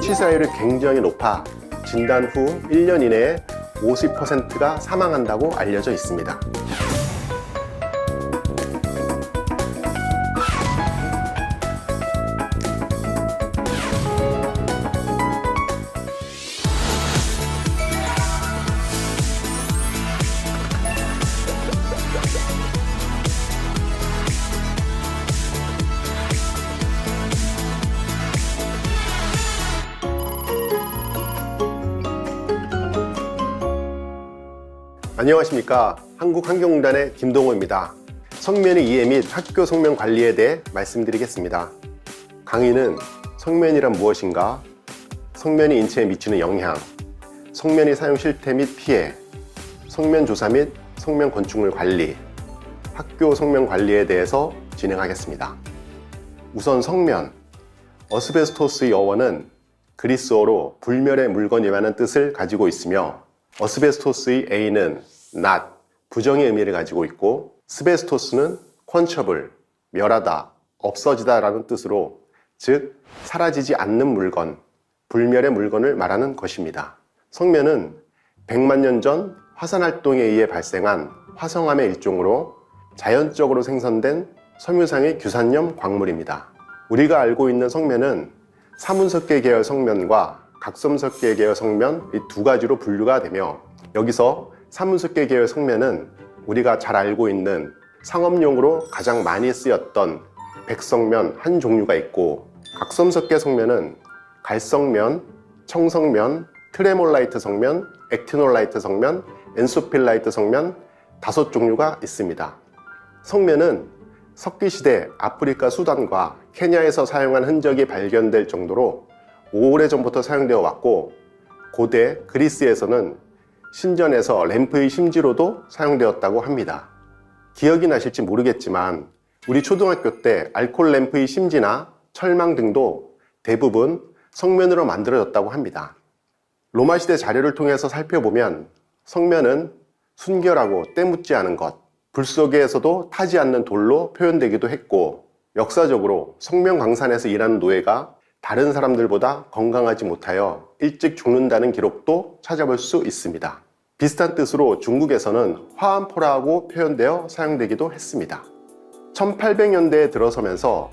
치사율이 굉장히 높아 진단 후 1년 이내에 50%가 사망한다고 알려져 있습니다. 안녕하십니까. 한국환경공단의 김동호입니다. 성면의 이해 및 학교 성면 관리에 대해 말씀드리겠습니다. 강의는 성면이란 무엇인가, 성면이 인체에 미치는 영향, 성면의 사용 실태 및 피해, 성면 조사 및 성면 건축물 관리, 학교 성면 관리에 대해서 진행하겠습니다. 우선 성면, 어스베스토스의 어원은 그리스어로 불멸의 물건이라는 뜻을 가지고 있으며 어스베스토스의 A는 not, 부정의 의미를 가지고 있고 스베스토스는 quenchable, 멸하다, 없어지다 라는 뜻으로 즉 사라지지 않는 물건, 불멸의 물건을 말하는 것입니다. 성면은 100만 년 전 화산활동에 의해 발생한 화성암의 일종으로 자연적으로 생성된 섬유상의 규산염 광물입니다. 우리가 알고 있는 성면은 사문석계 계열 성면과 각섬석계 계열 성면 이 두 가지로 분류가 되며 여기서 사문석계 계열 성면은 우리가 잘 알고 있는 상업용으로 가장 많이 쓰였던 백성면 한 종류가 있고 각섬석계 성면은 갈성면, 청성면, 트레몰라이트 성면, 액티놀라이트 성면, 엔소필라이트 성면 5종류가 있습니다. 성면은 석기시대 아프리카 수단과 케냐에서 사용한 흔적이 발견될 정도로 오래전부터 사용되어 왔고 고대 그리스에서는 신전에서 램프의 심지로도 사용되었다고 합니다. 기억이 나실지 모르겠지만 우리 초등학교 때 알코올 램프의 심지나 철망 등도 대부분 성면으로 만들어졌다고 합니다. 로마 시대 자료를 통해서 살펴보면 성면은 순결하고 때묻지 않은 것, 불 속에서도 타지 않는 돌로 표현되기도 했고 역사적으로 성면 광산에서 일하는 노예가 다른 사람들보다 건강하지 못하여 일찍 죽는다는 기록도 찾아볼 수 있습니다. 비슷한 뜻으로 중국에서는 화암포라고 표현되어 사용되기도 했습니다. 1800년대에 들어서면서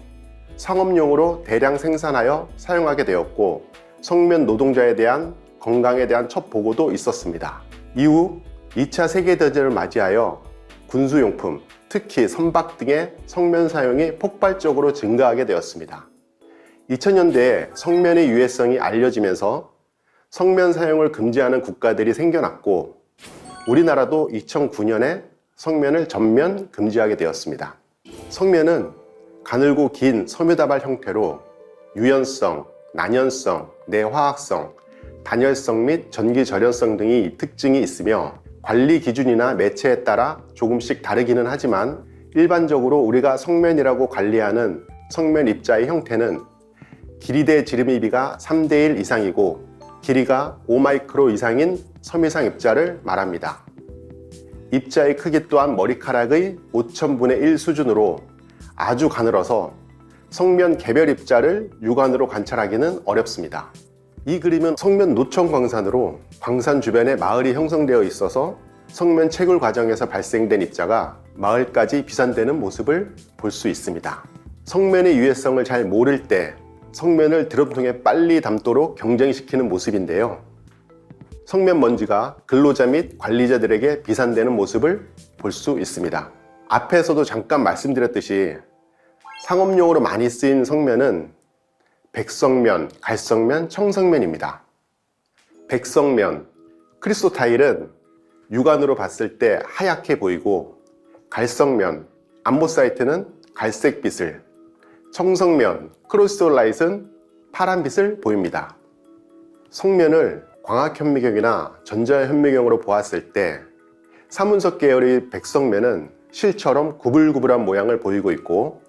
상업용으로 대량 생산하여 사용하게 되었고 성면 노동자에 대한 건강에 대한 첫 보고도 있었습니다. 이후 2차 세계대전을 맞이하여 군수용품, 특히 선박 등의 성면 사용이 폭발적으로 증가하게 되었습니다. 2000년대에 성면의 유해성이 알려지면서 성면 사용을 금지하는 국가들이 생겨났고 우리나라도 2009년에 성면을 전면 금지하게 되었습니다. 성면은 가늘고 긴 섬유다발 형태로 유연성, 난연성, 내화학성, 단열성 및 전기절연성 등의 특징이 있으며 관리 기준이나 매체에 따라 조금씩 다르기는 하지만 일반적으로 우리가 성면이라고 관리하는 성면 입자의 형태는 길이 대 지름이비가 3대1 이상이고 길이가 5마이크로 이상인 섬유상 입자를 말합니다. 입자의 크기 또한 머리카락의 5,000분의 1 수준으로 아주 가늘어서 성면 개별 입자를 육안으로 관찰하기는 어렵습니다. 이 그림은 성면 노천 광산으로 광산 주변에 마을이 형성되어 있어서 성면 채굴 과정에서 발생된 입자가 마을까지 비산되는 모습을 볼 수 있습니다. 성면의 유해성을 잘 모를 때 성면을 드럼통에 빨리 담도록 경쟁시키는 모습인데요. 성면 먼지가 근로자 및 관리자들에게 비산되는 모습을 볼 수 있습니다. 앞에서도 잠깐 말씀드렸듯이 상업용으로 많이 쓰인 성면은 백성면, 갈성면, 청성면입니다. 백성면, 크리스토타일은 육안으로 봤을 때 하얗게 보이고 갈성면, 암모사이트는 갈색빛을, 청성면, 크리스톨라이트는 파란빛을 보입니다. 성면을 광학현미경이나 전자현미경으로 보았을 때 사문석 계열의 백성면은 실처럼 구불구불한 모양을 보이고 있고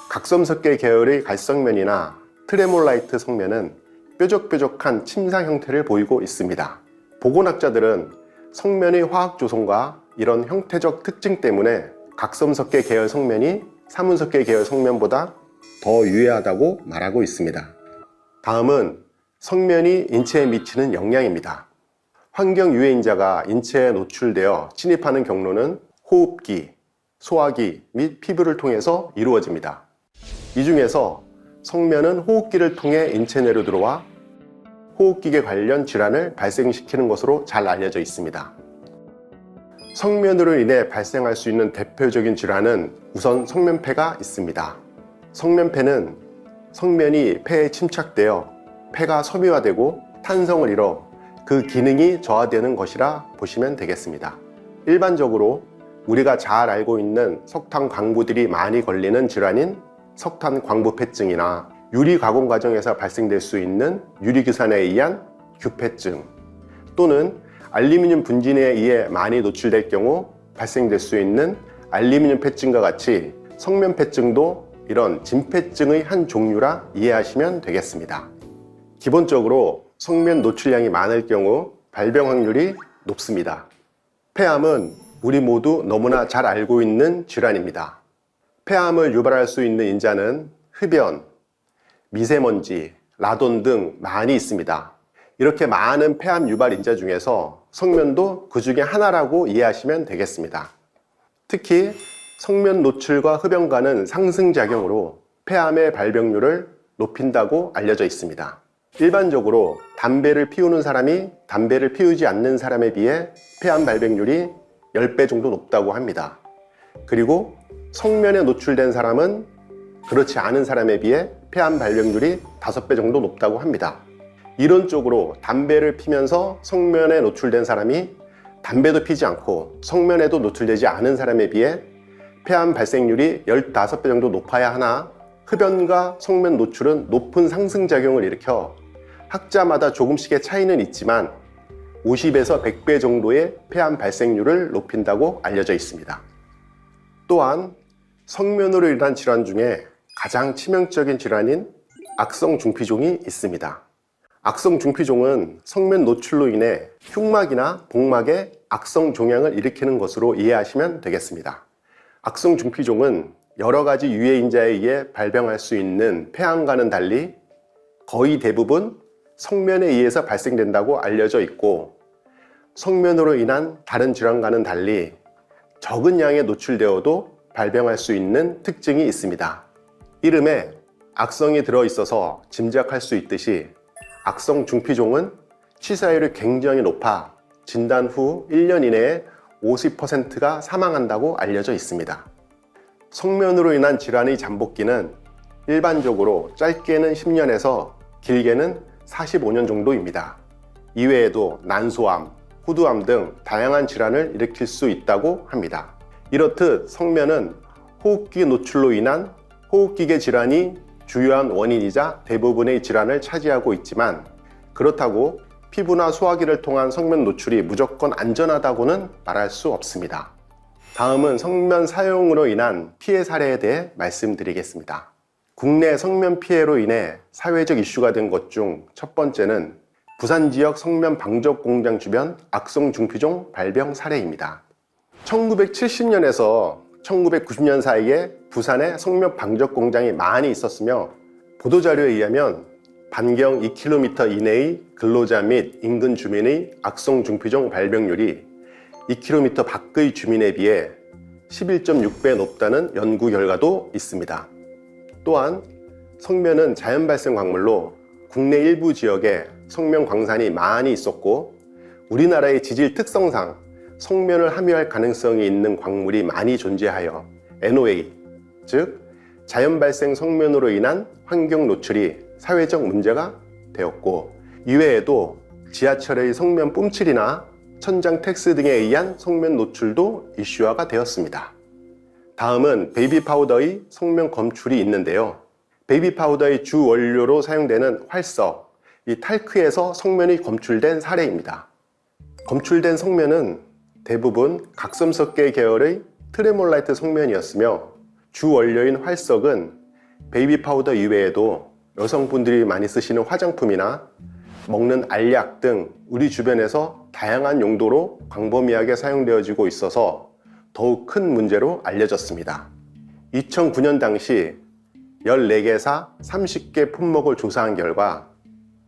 각섬석계 계열의 갈성면이나 트레몰라이트 성면은 뾰족뾰족한 침상 형태를 보이고 있습니다. 보건학자들은 성면의 화학 조성과 이런 형태적 특징 때문에 각섬석계 계열 성면이 사문석계 계열 성면보다 더 유해하다고 말하고 있습니다. 다음은 성면이 인체에 미치는 영향입니다. 환경 유해인자가 인체에 노출되어 침입하는 경로는 호흡기, 소화기 및 피부를 통해서 이루어집니다. 이 중에서 성면은 호흡기를 통해 인체 내로 들어와 호흡기계 관련 질환을 발생시키는 것으로 잘 알려져 있습니다. 성면으로 인해 발생할 수 있는 대표적인 질환은 우선 성면폐가 있습니다. 성면폐는 성면이 폐에 침착되어 폐가 섬유화되고 탄성을 잃어 그 기능이 저하되는 것이라 보시면 되겠습니다. 일반적으로 우리가 잘 알고 있는 석탄 광부들이 많이 걸리는 질환인 석탄 광부폐증이나 유리 가공 과정에서 발생될 수 있는 유리규산에 의한 규폐증, 또는 알루미늄 분진에 의해 많이 노출될 경우 발생될 수 있는 알루미늄 폐증과 같이 성면폐증도 이런 진폐증의 한 종류라 이해하시면 되겠습니다. 기본적으로 성면 노출량이 많을 경우 발병 확률이 높습니다. 폐암은 우리 모두 너무나 잘 알고 있는 질환입니다. 폐암을 유발할 수 있는 인자는 흡연, 미세먼지, 라돈 등 많이 있습니다. 이렇게 많은 폐암 유발 인자 중에서 성면도 그 중에 하나라고 이해하시면 되겠습니다. 특히 성면 노출과 흡연과는 상승작용으로 폐암의 발병률을 높인다고 알려져 있습니다. 일반적으로 담배를 피우는 사람이 담배를 피우지 않는 사람에 비해 폐암 발병률이 10배 정도 높다고 합니다. 그리고 성면에 노출된 사람은 그렇지 않은 사람에 비해 폐암 발병률이 5배 정도 높다고 합니다. 이론적으로 담배를 피면서 성면에 노출된 사람이 담배도 피지 않고 성면에도 노출되지 않은 사람에 비해 폐암 발생률이 15배 정도 높아야 하나, 흡연과 성면 노출은 높은 상승작용을 일으켜 학자마다 조금씩의 차이는 있지만 50에서 100배 정도의 폐암 발생률을 높인다고 알려져 있습니다. 또한 성면으로 인한 질환 중에 가장 치명적인 질환인 악성 중피종이 있습니다. 악성 중피종은 성면 노출로 인해 흉막이나 복막에 악성 종양을 일으키는 것으로 이해하시면 되겠습니다. 악성 중피종은 여러 가지 유해인자에 의해 발병할 수 있는 폐암과는 달리 거의 대부분 성면에 의해서 발생된다고 알려져 있고, 성면으로 인한 다른 질환과는 달리 적은 양에 노출되어도 발병할 수 있는 특징이 있습니다. 이름에 악성이 들어있어서 짐작할 수 있듯이 악성 중피종은 치사율이 굉장히 높아 진단 후 1년 이내에 50%가 사망한다고 알려져 있습니다. 성면으로 인한 질환의 잠복기는 일반적으로 짧게는 10년에서 길게는 45년 정도입니다. 이외에도 난소암, 후두암 등 다양한 질환을 일으킬 수 있다고 합니다. 이렇듯 성면은 호흡기 노출로 인한 호흡기계 질환이 주요한 원인이자 대부분의 질환을 차지하고 있지만, 그렇다고 피부나 소화기를 통한 성면 노출이 무조건 안전하다고는 말할 수 없습니다. 다음은 성면 사용으로 인한 피해 사례에 대해 말씀드리겠습니다. 국내 성면 피해로 인해 사회적 이슈가 된 것 중 첫 번째는 부산 지역 성면 방적 공장 주변 악성 중피종 발병 사례입니다. 1970년에서 1990년 사이에 부산에 성면 방적 공장이 많이 있었으며, 보도자료에 의하면 반경 2km 이내의 근로자 및 인근 주민의 악성 중피종 발병률이 2km 밖의 주민에 비해 11.6배 높다는 연구 결과도 있습니다. 또한 성면은 자연 발생 광물로 국내 일부 지역에 성면 광산이 많이 있었고, 우리나라의 지질 특성상 성면을 함유할 가능성이 있는 광물이 많이 존재하여 NOA, 즉 자연 발생 성면으로 인한 환경 노출이 사회적 문제가 되었고, 이외에도 지하철의 성면 뿜칠이나 천장 텍스 등에 의한 성면 노출도 이슈화가 되었습니다. 다음은 베이비 파우더의 성면 검출이 있는데요. 베이비 파우더의 주 원료로 사용되는 활석, 이 탈크에서 성면이 검출된 사례입니다. 검출된 성면은 대부분 각섬석계 계열의 트레몰라이트 성면이었으며, 주 원료인 활석은 베이비 파우더 이외에도 여성분들이 많이 쓰시는 화장품이나 먹는 알약 등 우리 주변에서 다양한 용도로 광범위하게 사용되어지고 있어서 더욱 큰 문제로 알려졌습니다. 2009년 당시 14개사 30개 품목을 조사한 결과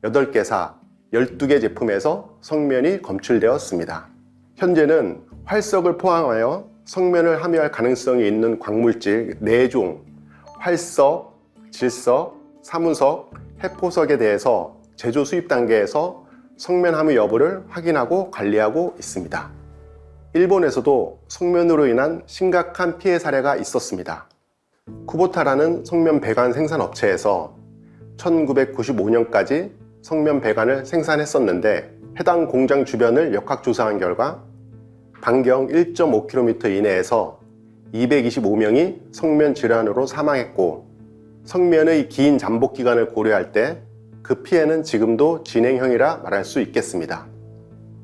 8개사 12개 제품에서 성면이 검출되었습니다. 현재는 활석을 포함하여 성면을 함유할 가능성이 있는 광물질 4종, 활석, 질석, 사문석, 해포석에 대해서 제조 수입 단계에서 성면 함유 여부를 확인하고 관리하고 있습니다. 일본에서도 성면으로 인한 심각한 피해 사례가 있었습니다. 쿠보타라는 성면 배관 생산 업체에서 1995년까지 성면 배관을 생산했었는데 해당 공장 주변을 역학조사한 결과 반경 1.5km 이내에서 225명이 성면 질환으로 사망했고, 성면의 긴 잠복 기간을 고려할 때 그 피해는 지금도 진행형이라 말할 수 있겠습니다.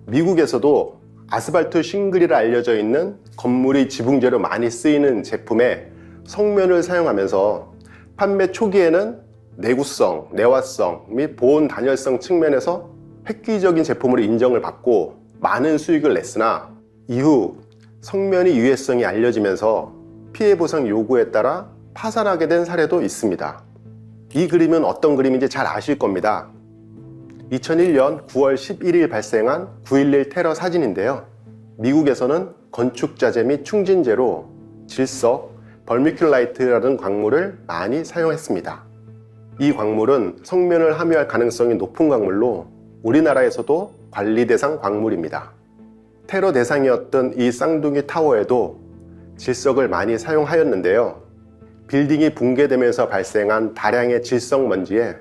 미국에서도 아스팔트 싱글이라 알려져 있는 건물의 지붕재로 많이 쓰이는 제품에 성면을 사용하면서 판매 초기에는 내구성, 내화성 및 보온 단열성 측면에서 획기적인 제품으로 인정을 받고 많은 수익을 냈으나 이후 성면의 유해성이 알려지면서 피해 보상 요구에 따라 파산하게 된 사례도 있습니다. 이 그림은 어떤 그림인지 잘 아실 겁니다. 2001년 9월 11일 발생한 9.11 테러 사진인데요. 미국에서는 건축자재 및 충진재로 질석, 벌미큘라이트라는 광물을 많이 사용했습니다. 이 광물은 성면을 함유할 가능성이 높은 광물로 우리나라에서도 관리 대상 광물입니다. 테러 대상이었던 이 쌍둥이 타워에도 질석을 많이 사용하였는데요. 빌딩이 붕괴되면서 발생한 다량의 질석 먼지에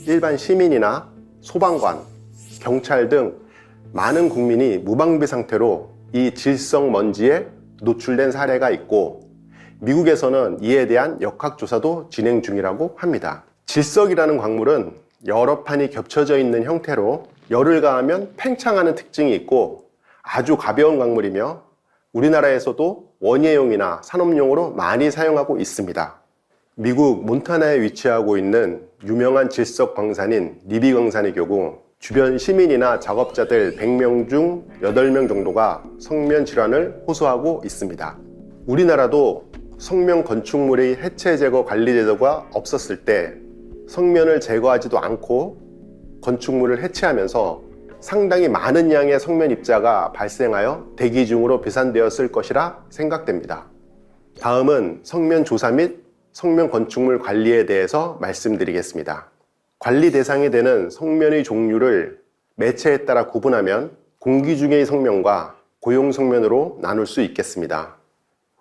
일반 시민이나 소방관, 경찰 등 많은 국민이 무방비 상태로 이 질석 먼지에 노출된 사례가 있고, 미국에서는 이에 대한 역학조사도 진행 중이라고 합니다. 질석이라는 광물은 여러 판이 겹쳐져 있는 형태로 열을 가하면 팽창하는 특징이 있고 아주 가벼운 광물이며 우리나라에서도 원예용이나 산업용으로 많이 사용하고 있습니다. 미국 몬타나에 위치하고 있는 유명한 질석 광산인 리비 광산의 경우 주변 시민이나 작업자들 100명 중 8명 정도가 성면 질환을 호소하고 있습니다. 우리나라도 성면 건축물의 해체 제거 관리 제도가 없었을 때 성면을 제거하지도 않고 건축물을 해체하면서 상당히 많은 양의 성면 입자가 발생하여 대기 중으로 배산되었을 것이라 생각됩니다. 다음은 성면 조사 및 성면 건축물 관리에 대해서 말씀드리겠습니다. 관리 대상이 되는 성면의 종류를 매체에 따라 구분하면 공기 중의 성면과 고용 성면으로 나눌 수 있겠습니다.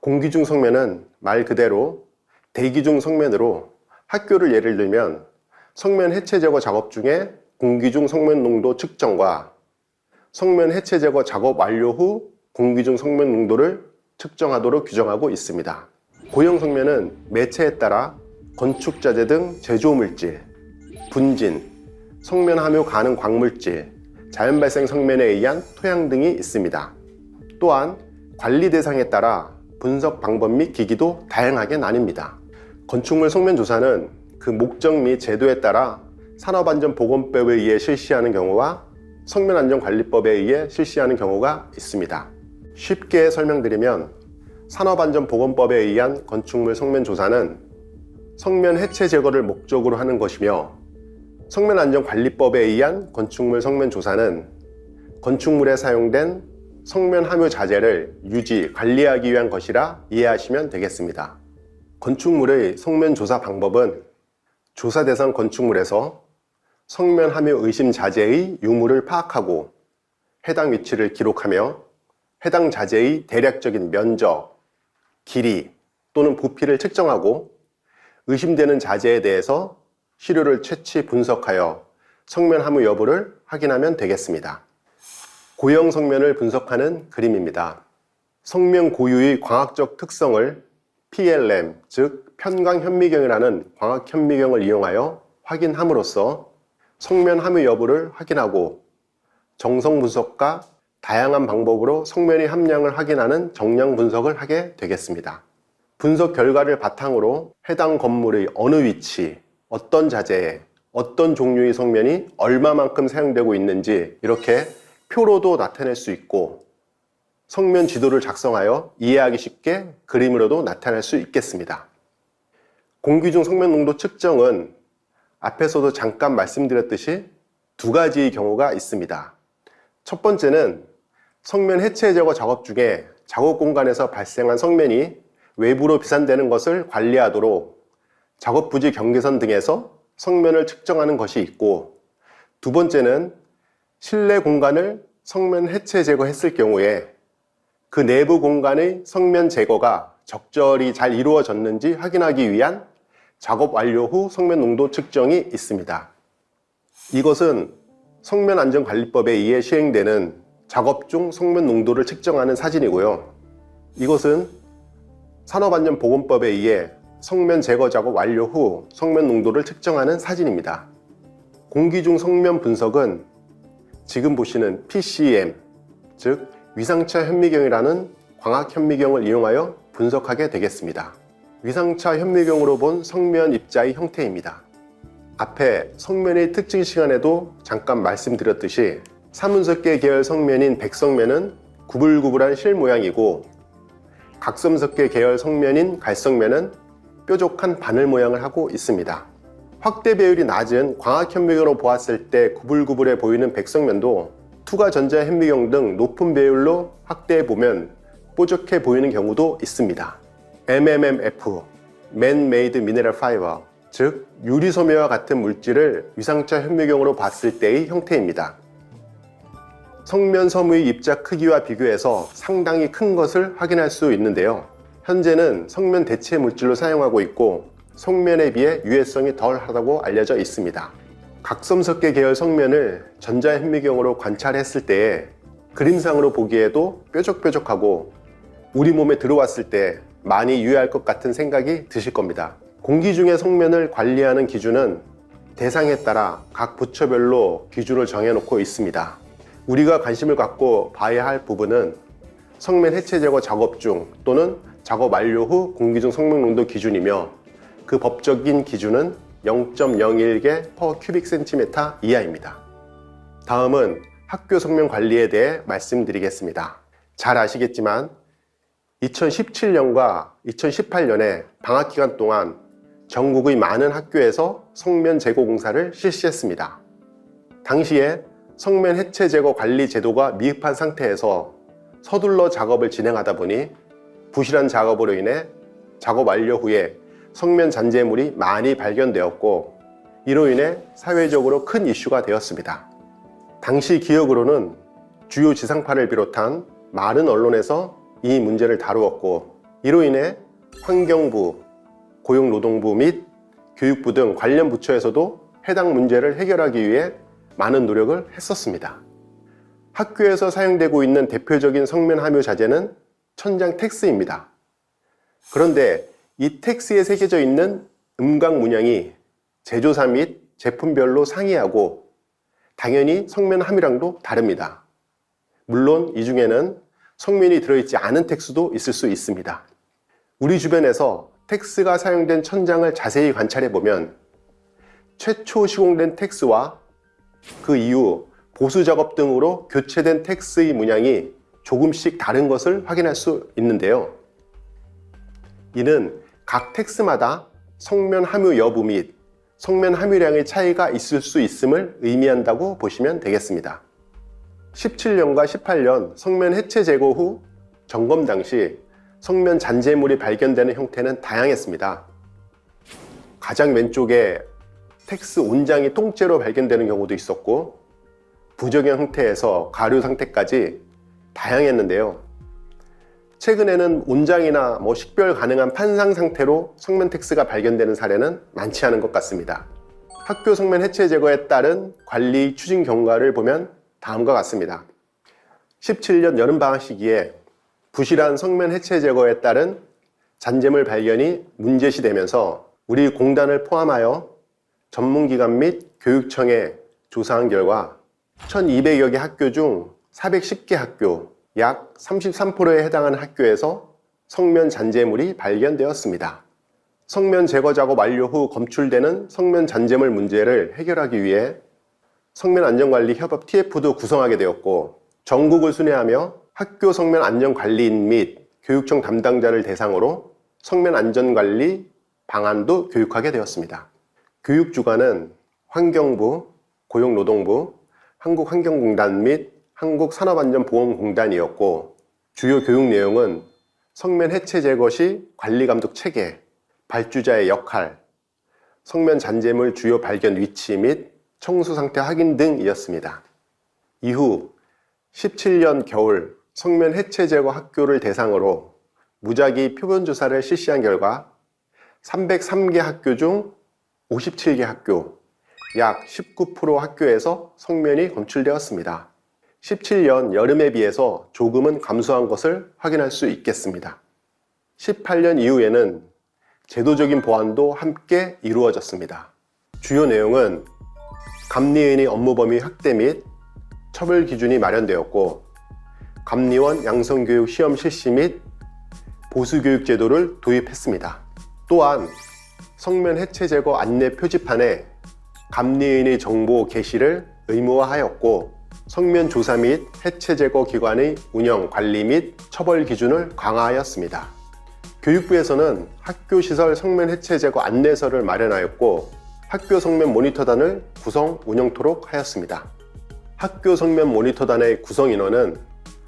공기 중 성면은 말 그대로 대기 중 성면으로, 학교를 예를 들면 성면 해체 제거 작업 중에 공기 중 성면 농도 측정과 성면 해체 제거 작업 완료 후 공기 중 성면 농도를 측정하도록 규정하고 있습니다. 고형 성면은 매체에 따라 건축자재 등 제조물질, 분진, 성면 함유 가능 광물질, 자연 발생 성면에 의한 토양 등이 있습니다. 또한 관리 대상에 따라 분석 방법 및 기기도 다양하게 나뉩니다. 건축물 성면 조사는 그 목적 및 제도에 따라 산업안전보건법에 의해 실시하는 경우와 성면안전관리법에 의해 실시하는 경우가 있습니다. 쉽게 설명드리면 산업안전보건법에 의한 건축물 성면 조사는 성면 해체 제거를 목적으로 하는 것이며, 성면안전관리법에 의한 건축물 성면 조사는 건축물에 사용된 성면 함유 자재를 유지, 관리하기 위한 것이라 이해하시면 되겠습니다. 건축물의 성면 조사 방법은 조사 대상 건축물에서 성면 함유 의심 자재의 유무를 파악하고 해당 위치를 기록하며 해당 자재의 대략적인 면적, 길이 또는 부피를 측정하고 의심되는 자재에 대해서 시료를 채취 분석하여 성면 함유 여부를 확인하면 되겠습니다. 고형 성면을 분석하는 그림입니다. 성면 고유의 광학적 특성을 PLM, 즉 편광현미경이라는 광학현미경을 이용하여 확인함으로써 성면 함유 여부를 확인하고 정성 분석과 다양한 방법으로 성면의 함량을 확인하는 정량 분석을 하게 되겠습니다. 분석 결과를 바탕으로 해당 건물의 어느 위치, 어떤 자재에 어떤 종류의 성면이 얼마만큼 사용되고 있는지 이렇게 표로도 나타낼 수 있고, 성면 지도를 작성하여 이해하기 쉽게 그림으로도 나타낼 수 있겠습니다. 공기 중 성면 농도 측정은 앞에서도 잠깐 말씀드렸듯이 두 가지의 경우가 있습니다. 첫 번째는 성면 해체 제거 작업 중에 작업 공간에서 발생한 성면이 외부로 비산되는 것을 관리하도록 작업 부지 경계선 등에서 성면을 측정하는 것이 있고, 두 번째는 실내 공간을 성면 해체 제거했을 경우에 그 내부 공간의 성면 제거가 적절히 잘 이루어졌는지 확인하기 위한 작업 완료 후 성면 농도 측정이 있습니다. 이것은 성면안전관리법에 의해 시행되는 작업 중 성면 농도를 측정하는 사진이고요. 이것은 산업안전보건법에 의해 성면 제거 작업 완료 후 성면 농도를 측정하는 사진입니다. 공기 중 성면 분석은 지금 보시는 PCM, 즉 위상차 현미경이라는 광학 현미경을 이용하여 분석하게 되겠습니다. 위상차 현미경으로 본 성면 입자의 형태입니다. 앞에 성면의 특징 시간에도 잠깐 말씀드렸듯이 사문석계 계열 성면인 백성면은 구불구불한 실 모양이고, 각섬석계 계열 성면인 갈성면은 뾰족한 바늘 모양을 하고 있습니다. 확대 배율이 낮은 광학 현미경으로 보았을 때 구불구불해 보이는 백성면도 투과 전자 현미경 등 높은 배율로 확대해 보면 뾰족해 보이는 경우도 있습니다. MMMF, Man-Made Mineral Fiber, 즉 유리소매와 같은 물질을 위상차 현미경으로 봤을 때의 형태입니다. 성면 섬의 입자 크기와 비교해서 상당히 큰 것을 확인할 수 있는데요. 현재는 성면 대체 물질로 사용하고 있고 성면에 비해 유해성이 덜하다고 알려져 있습니다. 각섬석계 계열 성면을 전자현미경으로 관찰했을 때에 그림상으로 보기에도 뾰족뾰족하고 우리 몸에 들어왔을 때 많이 유해할 것 같은 생각이 드실 겁니다. 공기 중의 성면을 관리하는 기준은 대상에 따라 각 부처별로 기준을 정해놓고 있습니다. 우리가 관심을 갖고 봐야 할 부분은 성면 해체 제거 작업 중 또는 작업 완료 후 공기 중 성면 농도 기준이며, 그 법적인 기준은 0.01개 per cubic cm 이하입니다. 다음은 학교 성면 관리에 대해 말씀드리겠습니다. 잘 아시겠지만 2017년과 2018년에 방학기간 동안 전국의 많은 학교에서 성면 제거 공사를 실시했습니다. 당시에 성면 해체 제거 관리 제도가 미흡한 상태에서 서둘러 작업을 진행하다 보니 부실한 작업으로 인해 작업 완료 후에 성면 잔재물이 많이 발견되었고, 이로 인해 사회적으로 큰 이슈가 되었습니다. 당시 기억으로는 주요 지상파를 비롯한 많은 언론에서 이 문제를 다루었고, 이로 인해 환경부, 고용노동부 및 교육부 등 관련 부처에서도 해당 문제를 해결하기 위해 많은 노력을 했었습니다. 학교에서 사용되고 있는 대표적인 성면 함유 자재는 천장 텍스입니다. 그런데 이 텍스에 새겨져 있는 음각 문양이 제조사 및 제품별로 상이하고 당연히 성면 함유량도 다릅니다. 물론 이 중에는 성면이 들어있지 않은 텍스도 있을 수 있습니다. 우리 주변에서 텍스가 사용된 천장을 자세히 관찰해 보면 최초 시공된 텍스와 그 이후 보수 작업 등으로 교체된 텍스의 문양이 조금씩 다른 것을 확인할 수 있는데요. 이는 각 텍스마다 성면 함유 여부 및 성면 함유량의 차이가 있을 수 있음을 의미한다고 보시면 되겠습니다. 17년과 18년 성면 해체 제거 후 점검 당시 성면 잔재물이 발견되는 형태는 다양했습니다. 가장 왼쪽에 텍스 온장이 통째로 발견되는 경우도 있었고, 부정형 형태에서 가류 상태까지 다양했는데요. 최근에는 온장이나 식별 가능한 판상 상태로 성면 텍스가 발견되는 사례는 많지 않은 것 같습니다. 학교 성면 해체 제거에 따른 관리 추진 경과를 보면 다음과 같습니다. 17년 여름방학 시기에 부실한 성면 해체 제거에 따른 잔재물 발견이 문제시되면서 우리 공단을 포함하여 전문기관 및 교육청에 조사한 결과 1200여 개 학교 중 410개 학교, 약 33%에 해당하는 학교에서 성면 잔재물이 발견되었습니다. 성면 제거 작업 완료 후 검출되는 성면 잔재물 문제를 해결하기 위해 성면안전관리협업 TF도 구성하게 되었고, 전국을 순회하며 학교 성면 안전관리인 및 교육청 담당자를 대상으로 성면 안전관리 방안도 교육하게 되었습니다. 교육주관은 환경부, 고용노동부, 한국환경공단 및 한국산업안전보험공단이었고, 주요 교육 내용은 성면 해체 제거 시 관리감독 체계, 발주자의 역할, 성면 잔재물 주요 발견 위치 및 청소 상태 확인 등이었습니다. 이후 17년 겨울 성면 해체 제거 학교를 대상으로 무작위 표본 조사를 실시한 결과 303개 학교 중 57개 학교, 약 19% 학교에서 성면이 검출되었습니다. 17년 여름에 비해서 조금은 감소한 것을 확인할 수 있겠습니다. 18년 이후에는 제도적인 보완도 함께 이루어졌습니다. 주요 내용은 감리인의 업무 범위 확대 및 처벌 기준이 마련되었고, 감리원 양성교육 시험 실시 및 보수교육 제도를 도입했습니다. 또한 성면 해체 제거 안내 표지판에 감리인의 정보 게시를 의무화하였고, 성면 조사 및 해체 제거 기관의 운영, 관리 및 처벌 기준을 강화하였습니다. 교육부에서는 학교 시설 성면 해체 제거 안내서를 마련하였고, 학교 성면 모니터단을 구성 운영토록 하였습니다. 학교 성면 모니터단의 구성 인원은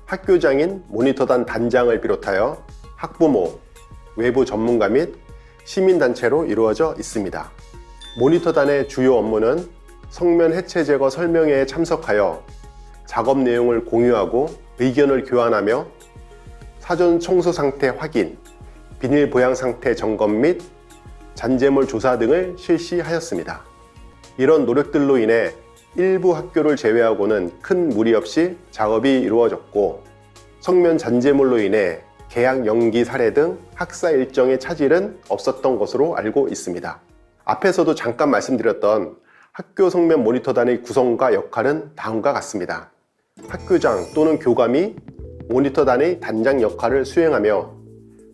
학교장인 모니터단 단장을 비롯하여 학부모, 외부 전문가 및 시민단체로 이루어져 있습니다. 모니터단의 주요 업무는 성면 해체 제거 설명회에 참석하여 작업 내용을 공유하고 의견을 교환하며 사전 청소 상태 확인, 비닐 보양 상태 점검 및 잔재물 조사 등을 실시하였습니다. 이런 노력들로 인해 일부 학교를 제외하고는 큰 무리 없이 작업이 이루어졌고, 성면 잔재물로 인해 개학 연기 사례 등 학사 일정의 차질은 없었던 것으로 알고 있습니다. 앞에서도 잠깐 말씀드렸던 학교 성면 모니터단의 구성과 역할은 다음과 같습니다. 학교장 또는 교감이 모니터단의 단장 역할을 수행하며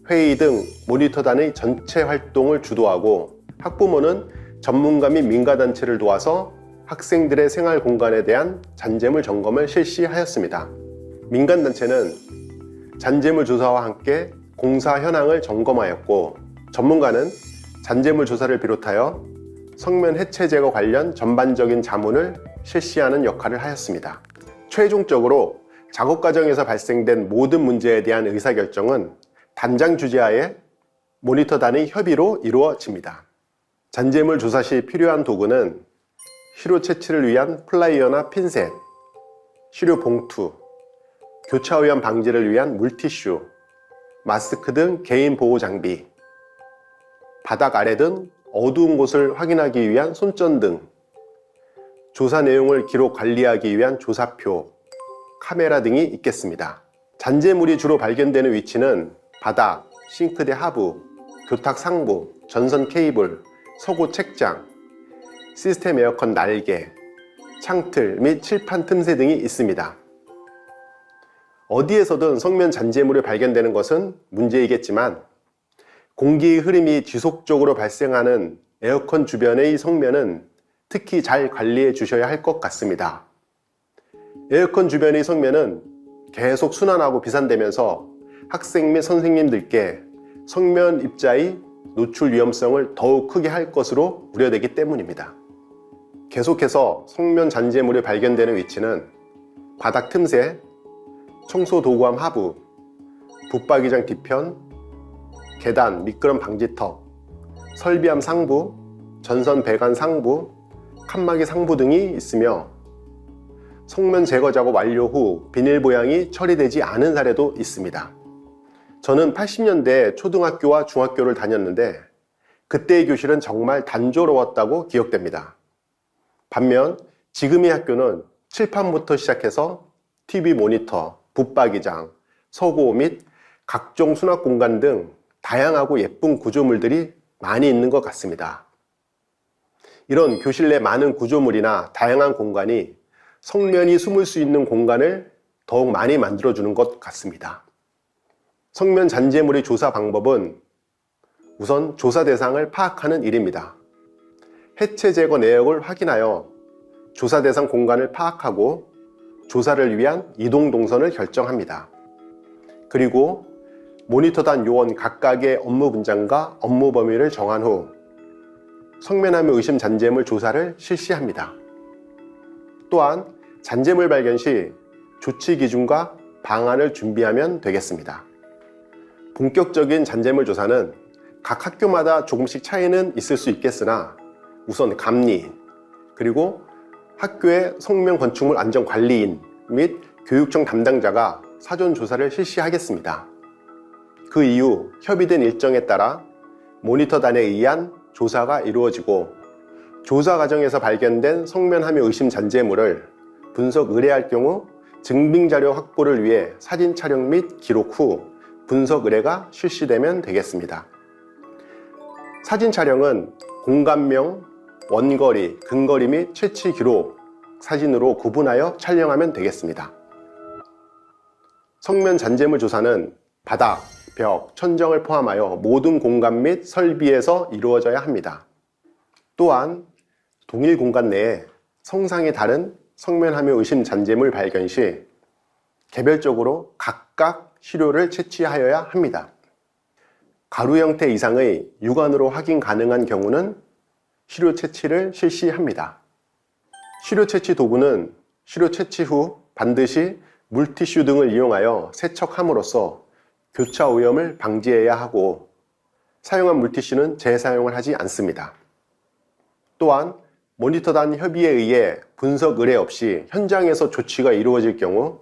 회의 등 모니터단의 전체 활동을 주도하고, 학부모는 전문가 및 민가단체를 도와서 학생들의 생활 공간에 대한 잔재물 점검을 실시하였습니다. 민간단체는 잔재물 조사와 함께 공사 현황을 점검하였고, 전문가는 잔재물 조사를 비롯하여 성면 해체 제거 관련 전반적인 자문을 실시하는 역할을 하였습니다. 최종적으로 작업 과정에서 발생된 모든 문제에 대한 의사결정은 단장 주재하에 모니터단의 협의로 이루어집니다. 잔재물 조사 시 필요한 도구는 시료 채취를 위한 플라이어나 핀셋, 시료 봉투, 교차 오염 방지를 위한 물티슈, 마스크 등 개인 보호 장비, 바닥 아래 등 어두운 곳을 확인하기 위한 손전 등, 조사 내용을 기록 관리하기 위한 조사표, 카메라 등이 있겠습니다. 잔재물이 주로 발견되는 위치는 바닥, 싱크대 하부, 교탁 상부, 전선 케이블, 서고 책장, 시스템 에어컨 날개, 창틀 및 칠판 틈새 등이 있습니다. 어디에서든 성면 잔재물이 발견되는 것은 문제이겠지만, 공기의 흐름이 지속적으로 발생하는 에어컨 주변의 성면은 특히 잘 관리해 주셔야 할 것 같습니다. 에어컨 주변의 성면은 계속 순환하고 비산되면서 학생 및 선생님들께 성면 입자의 노출 위험성을 더욱 크게 할 것으로 우려되기 때문입니다. 계속해서 성면 잔재물이 발견되는 위치는 바닥 틈새, 청소 도구함 하부, 붙박이장 뒤편, 계단, 미끄럼 방지턱, 설비함 상부, 전선 배관 상부, 칸막이 상부 등이 있으며, 성면 제거 작업 완료 후 비닐 보양이 처리되지 않은 사례도 있습니다. 저는 80년대 초등학교와 중학교를 다녔는데 그때의 교실은 정말 단조로웠다고 기억됩니다. 반면 지금의 학교는 칠판부터 시작해서 TV 모니터, 붙박이장, 서고 및 각종 수납 공간 등 다양하고 예쁜 구조물들이 많이 있는 것 같습니다. 이런 교실 내 많은 구조물이나 다양한 공간이 성면이 숨을 수 있는 공간을 더욱 많이 만들어주는 것 같습니다. 성면 잔재물의 조사 방법은 우선 조사 대상을 파악하는 일입니다. 해체 제거 내역을 확인하여 조사 대상 공간을 파악하고 조사를 위한 이동 동선을 결정합니다. 그리고 모니터단 요원 각각의 업무 분장과 업무 범위를 정한 후 성면함의 의심 잔재물 조사를 실시합니다. 또한 잔재물 발견 시 조치 기준과 방안을 준비하면 되겠습니다. 본격적인 잔재물 조사는 각 학교마다 조금씩 차이는 있을 수 있겠으나 우선 감리, 그리고 학교의 성면 건축물 안전관리인 및 교육청 담당자가 사전 조사를 실시하겠습니다. 그 이후 협의된 일정에 따라 모니터단에 의한 조사가 이루어지고 조사 과정에서 발견된 성면 함유 의심 잔재물을 분석 의뢰할 경우 증빙자료 확보를 위해 사진 촬영 및 기록 후 분석 의뢰가 실시되면 되겠습니다. 사진 촬영은 공간명, 원거리, 근거리 및 채취 기록 사진으로 구분하여 촬영하면 되겠습니다. 성면 잔재물 조사는 바닥, 벽, 천정을 포함하여 모든 공간 및 설비에서 이루어져야 합니다. 또한 동일 공간 내에 성상이 다른 성면 함유 의심 잔재물 발견 시 개별적으로 각각 시료를 채취하여야 합니다. 가루 형태 이상의 육안으로 확인 가능한 경우는 시료 채취를 실시합니다. 시료 채취 도구는 시료 채취 후 반드시 물티슈 등을 이용하여 세척함으로써 교차 오염을 방지해야 하고 사용한 물티슈는 재사용을 하지 않습니다. 또한 모니터단 협의에 의해 분석 의뢰 없이 현장에서 조치가 이루어질 경우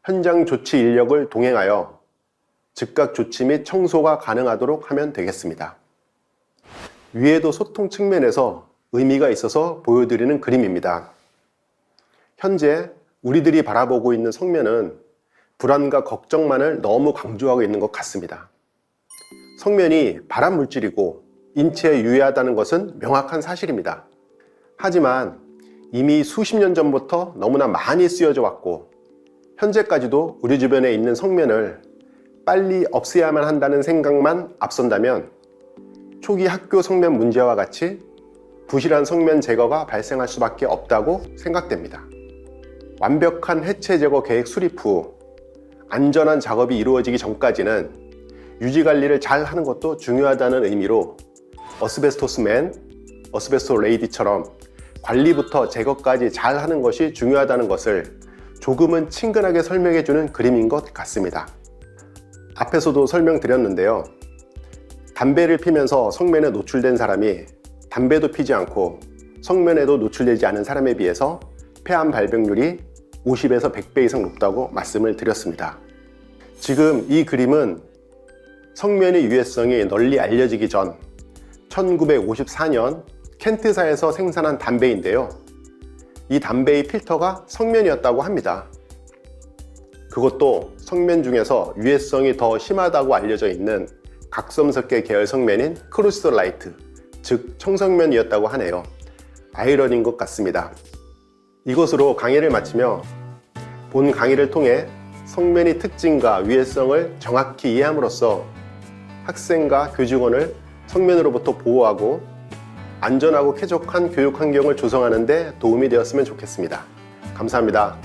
현장 조치 인력을 동행하여 즉각 조치 및 청소가 가능하도록 하면 되겠습니다. 위에도 소통 측면에서 의미가 있어서 보여드리는 그림입니다. 현재 우리들이 바라보고 있는 성면은 불안과 걱정만을 너무 강조하고 있는 것 같습니다. 성면이 발암 물질이고 인체에 유해하다는 것은 명확한 사실입니다. 하지만 이미 수십 년 전부터 너무나 많이 쓰여져 왔고 현재까지도 우리 주변에 있는 성면을 빨리 없애야만 한다는 생각만 앞선다면 초기 학교 성면 문제와 같이 부실한 성면 제거가 발생할 수밖에 없다고 생각됩니다. 완벽한 해체 제거 계획 수립 후 안전한 작업이 이루어지기 전까지는 유지 관리를 잘 하는 것도 중요하다는 의미로 어스베스토스맨, 어스베스토 레이디처럼 관리부터 제거까지 잘 하는 것이 중요하다는 것을 조금은 친근하게 설명해주는 그림인 것 같습니다. 앞에서도 설명드렸는데요. 담배를 피면서 성면에 노출된 사람이 담배도 피지 않고 성면에도 노출되지 않은 사람에 비해서 폐암 발병률이 50에서 100배 이상 높다고 말씀을 드렸습니다. 지금 이 그림은 성면의 유해성이 널리 알려지기 전 1954년 켄트사에서 생산한 담배인데요. 이 담배의 필터가 성면이었다고 합니다. 그것도 성면 중에서 유해성이 더 심하다고 알려져 있는 각섬석계 계열 성면인 크루시돌라이트, 즉 청성면이었다고 하네요. 아이러니인 것 같습니다. 이것으로 강의를 마치며 본 강의를 통해 성면의 특징과 유해성을 정확히 이해함으로써 학생과 교직원을 성면으로부터 보호하고 안전하고 쾌적한 교육 환경을 조성하는 데 도움이 되었으면 좋겠습니다. 감사합니다.